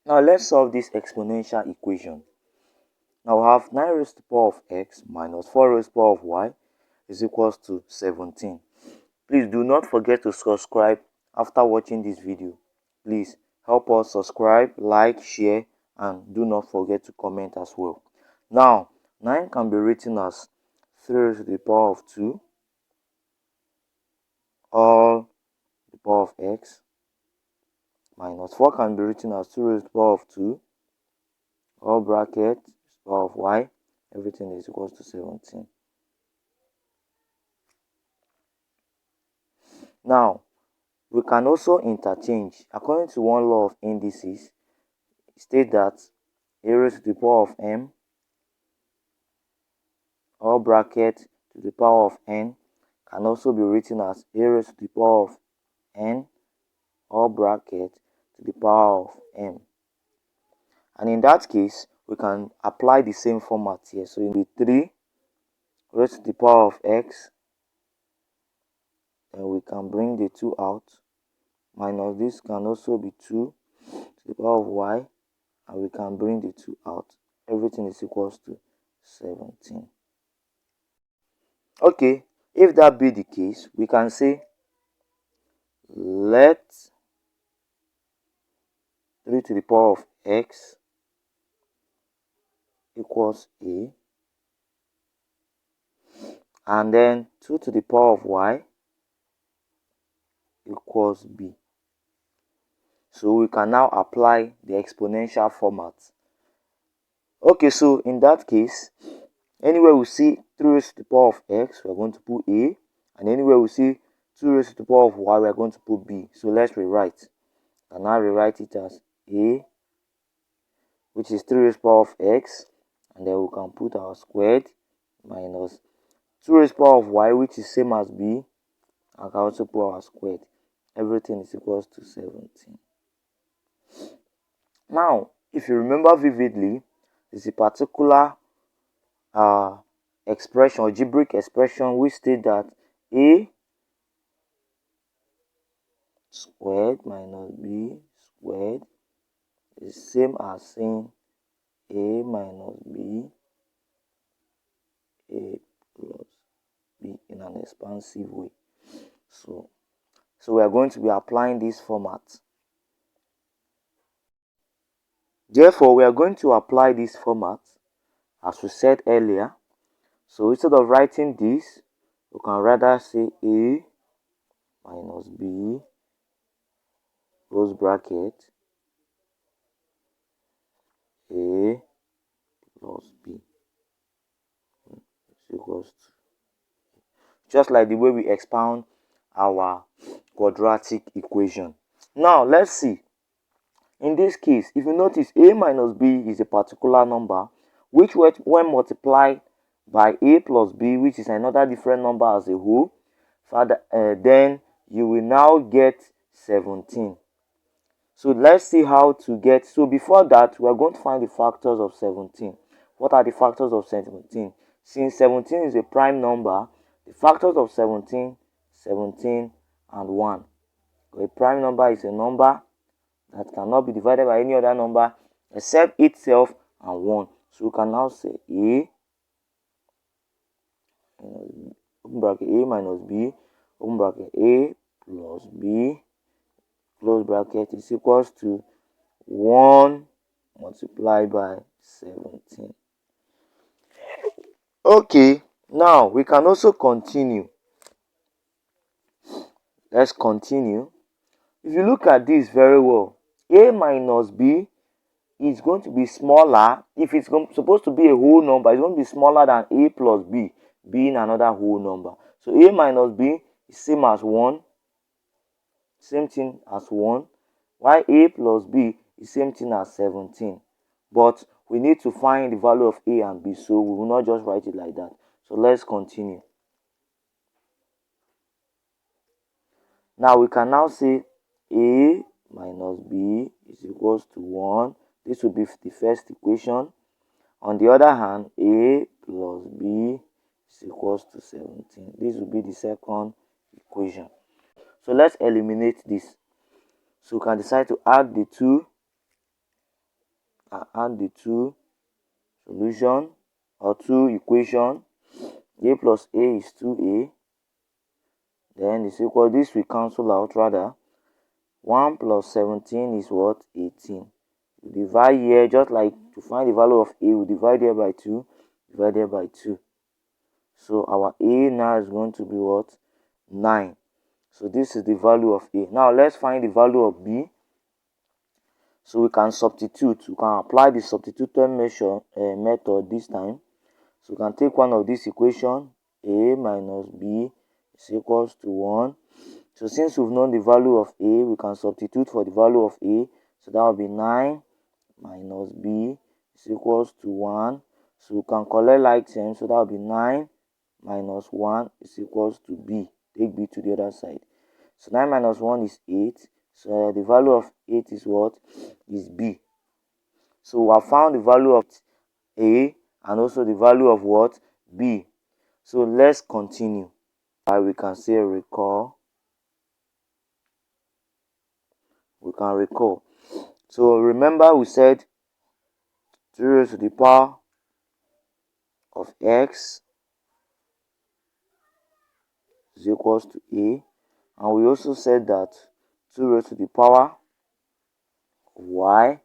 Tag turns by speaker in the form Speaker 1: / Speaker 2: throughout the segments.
Speaker 1: Now let's solve this exponential equation. Now we have 9 raised to the power of x minus 4 raised to the power of y is equals to 17. Please do not forget to subscribe after watching this video. Please help us subscribe, like, share, and do not forget to comment as well. Now 9 can be written as 3 raised to the power of 2 all the power of x minus 4 can be written as 2 raised to the power of 2 all bracket power of y, everything is equals to 17. Now we can also interchange. According to one law of indices, state that a raised to the power of m all bracket to the power of n can also be written as a raised to the power of n all bracket to the power of m. And in that case, we can apply the same format here. So it will be 3 raised to the power of x, and we can bring the 2 out, minus this can also be 2 to the power of y, and we can bring the 2 out. Everything is equals to 17. Okay, if that be the case, we can say let 3 to the power of x equals a, and then 2 to the power of y equals b. So we can now apply the exponential format. Okay, so in that case, anywhere we see 3 raised to the power of x, we're going to put a, and anywhere we see 2 raised to the power of y, we're going to put b. So let's rewrite. And now rewrite it as a, which is 3 raised to the power of x, and then we can put our squared minus 2 raised to the power of y, which is same as b, and can also put our squared. Everything is equals to 17. Now, if you remember vividly, there's a particular expression, algebraic expression, which state that a squared minus b squared is same as saying a minus b a plus b in an expansive way. So we are going to be applying this format. Therefore, we are going to apply this format as we said earlier. So instead of writing this, we can rather say a minus b close bracket a plus b equals to, just like the way we expound our quadratic equation. Now let's see. In this case, if you notice, a minus b is a particular number which when multiplied by a plus b, which is another different number as a whole, then you will now get 17. So let's see how to get. So before that, we are going to find the factors of 17. What are the factors of 17? Since 17 is a prime number, the factors of 17, 17 and 1. A prime number is a number that cannot be divided by any other number except itself and 1. So we can now say a open bracket a minus b open bracket a plus b close bracket is equals to 1 multiplied by 17. Okay, now we can also continue. Let's continue. If you look at this very well, a minus b is going to be smaller. If it's supposed to be a whole number, it's going to be smaller than a plus b being another whole number. So a minus b is same as 1, same thing as 1, while a plus b is same thing as 17. But we need to find the value of a and b, so we will not just write it like that. So let's continue. Now we can now say a minus b is equals to 1. This will be the first equation. On the other hand, a plus b is equals to 17. This will be the second equation. So let's eliminate this. So we can decide to add the two and add the two solution or two equation. A plus A is 2A. Then it's equal, this will cancel out rather. 1 plus 17 is what? 18. We divide here, just like to find the value of A, we divide here by 2, divide here by 2. So our A now is going to be what? 9. So this is the value of A. Now let's find the value of B. So we can substitute, we can apply the substituted method this time. So we can take one of this equation, A minus B is equals to 1. So since we've known the value of A, we can substitute for the value of A. So that will be 9 minus B is equals to 1. So we can collect like terms. So that will be 9 minus 1 is equals to B. Take B to the other side. So 9 minus 1 is 8. So the value of 8 is what? Is B. So we have found the value of A and also the value of what? B. So let's continue. We can say recall. We can recall. So remember we said 2 raised to the power of x is equals to A. And we also said that 2 raised to the power of y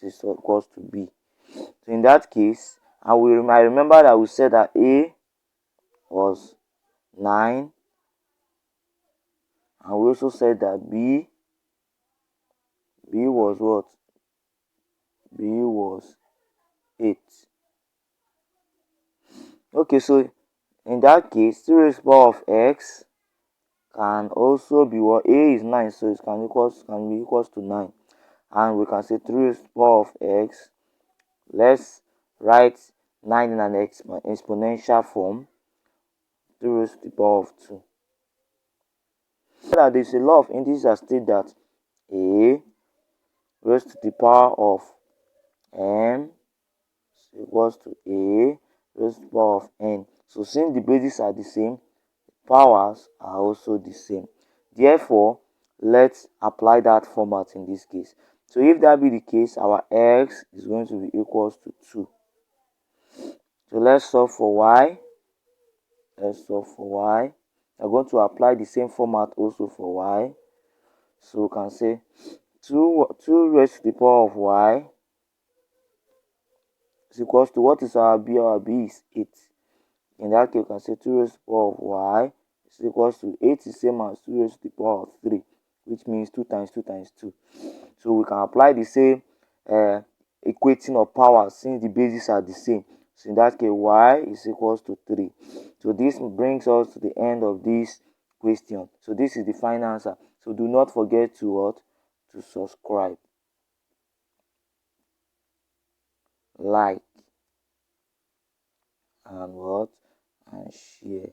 Speaker 1: is equals to B. So in that case, I remember that we said that A was 9. And we also said that B was what? B was 8. Okay, so in that case, 2 raised to the power of x can also be what? A is 9, so it can be equals to 9. And we can say 3 raised to the power of x. Let's write 9 in an exponential form. 3 raised to the power of 2. That there's a law of integers that state that A raised to the power of m is equals to A raised to the power of n. So since the bases are the same, the powers are also the same. Therefore, let's apply that format in this case. So if that be the case, our x is going to be equals to 2. So let's solve for y. Let's solve for y. We're going to apply the same format also for y. So we can say 2 raised to the power of y is equals to, what is our b? Our b is 8. In that case, we can say 2 raised to the power of y is equals to 8 is same as 2 raised to the power of 3, which means 2 times 2 times 2. So we can apply the same equating of powers since the bases are the same. So in that case, y is equals to 3. So this brings us to the end of this question. So this is the final answer. So do not forget to what? To subscribe, like, and what? And share.